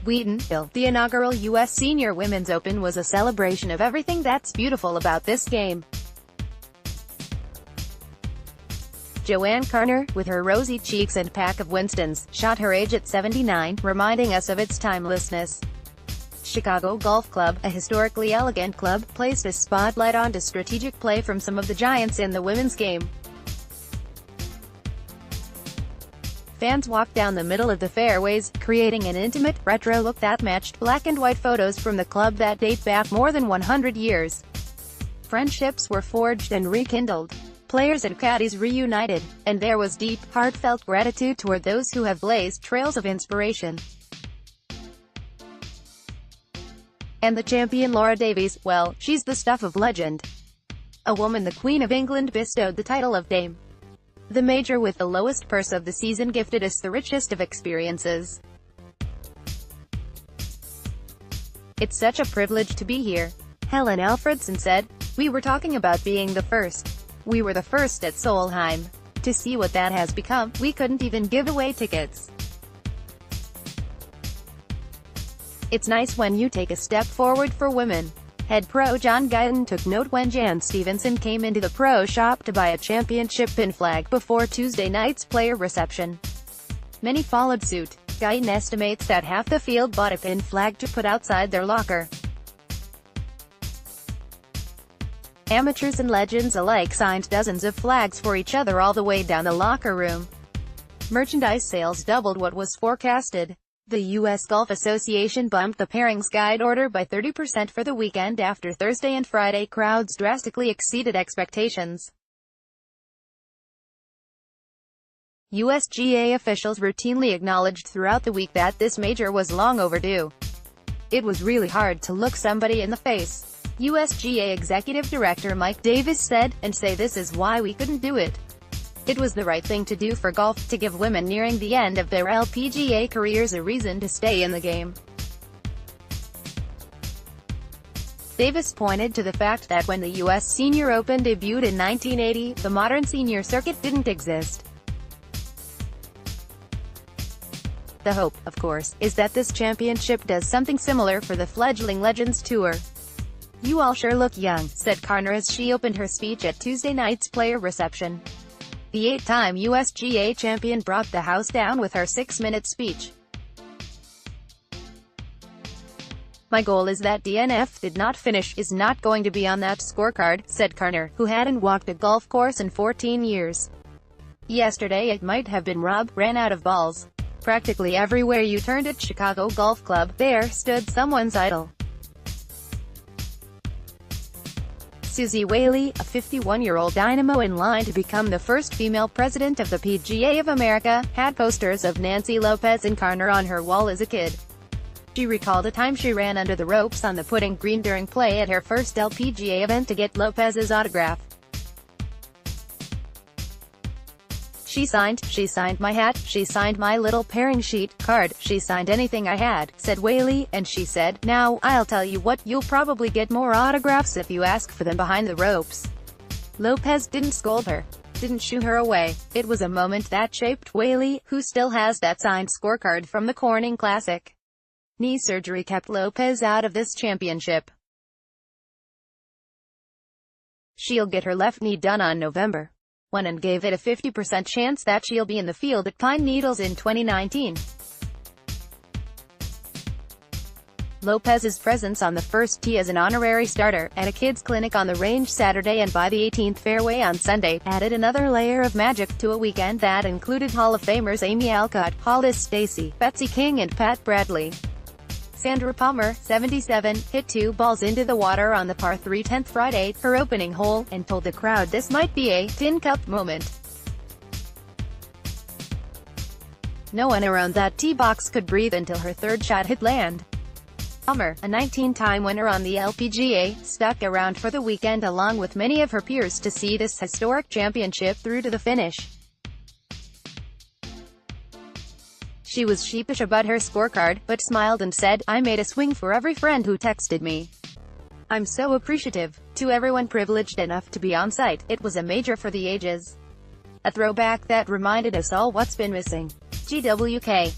WHEATON. The inaugural U.S. Senior Women's Open was a celebration of everything that's beautiful about this game. JoAnne Carner, with her rosy cheeks and pack of Winstons, shot her age at 79, reminding us of its timelessness. Chicago Golf Club, a historically elegant club, placed a spotlight onto strategic play from some of the giants in the women's game. Fans walked down the middle of the fairways, creating an intimate, retro look that matched black and white photos from the club that date back more than 100 years. Friendships were forged and rekindled. Players and caddies reunited, and there was deep, heartfelt gratitude toward those who have blazed trails of inspiration. And the champion Laura Davies, well, she's the stuff of legend. A woman the Queen of England bestowed the title of Dame. The major with the lowest purse of the season gifted us the richest of experiences. It's such a privilege to be here, Helen Alfredson said. We were talking about being the first. We were the first at Solheim. To see what that has become, we couldn't even give away tickets. It's nice when you take a step forward for women. Head pro John Guyton took note when Jan Stevenson came into the pro shop to buy a championship pin flag before Tuesday night's player reception. Many followed suit. Guyton estimates that half the field bought a pin flag to put outside their locker. Amateurs and legends alike signed dozens of flags for each other all the way down the locker room. Merchandise sales doubled what was forecasted. The U.S. Golf Association bumped the pairings guide order by 30% for the weekend after Thursday and Friday crowds drastically exceeded expectations. USGA officials routinely acknowledged throughout the week that this major was long overdue. It was really hard to look somebody in the face, USGA Executive Director Mike Davis said, and say this is why we couldn't do it. It was the right thing to do for golf, to give women nearing the end of their LPGA careers a reason to stay in the game. Davis pointed to the fact that when the U.S. Senior Open debuted in 1980, the modern senior circuit didn't exist. The hope, of course, is that this championship does something similar for the fledgling Legends Tour. You all sure look young, said Carner as she opened her speech at Tuesday night's player reception. The 8-time USGA champion brought the house down with her 6-minute speech. My goal is that DNF did not finish is not going to be on that scorecard, said Carner, who hadn't walked a golf course in 14 years. Yesterday it might have been Rob ran out of balls. Practically everywhere you turned at Chicago Golf Club, there stood someone's idol. Suzy Whaley, a 51-year-old dynamo in line to become the first female president of the PGA of America, had posters of Nancy Lopez and Carner on her wall as a kid. She recalled a time she ran under the ropes on the putting green during play at her first LPGA event to get Lopez's autograph. She signed my hat, she signed my little pairing sheet card, she signed anything I had, said Whaley, and she said, now, I'll tell you what, you'll probably get more autographs if you ask for them behind the ropes. Lopez didn't scold her, didn't shoo her away. It was a moment that shaped Whaley, who still has that signed scorecard from the Corning Classic. Knee surgery kept Lopez out of this championship. She'll get her left knee done on November 1 and gave it a 50% chance that she'll be in the field at Pine Needles in 2019. Lopez's presence on the first tee as an honorary starter, at a kids' clinic on the range Saturday and by the 18th fairway on Sunday, added another layer of magic to a weekend that included Hall of Famers Amy Alcott, Hollis Stacy, Betsy King and Pat Bradley. Sandra Palmer, 77, hit 2 balls into the water on the par 3 10th Friday, her opening hole, and told the crowd this might be a tin cup moment. No one around that tee box could breathe until her third shot hit land. Palmer, a 19-time winner on the LPGA, stuck around for the weekend along with many of her peers to see this historic championship through to the finish. She was sheepish about her scorecard, but smiled and said, I made a swing for every friend who texted me. I'm so appreciative. To everyone privileged enough to be on site, it was a major for the ages. A throwback that reminded us all what's been missing. GWK.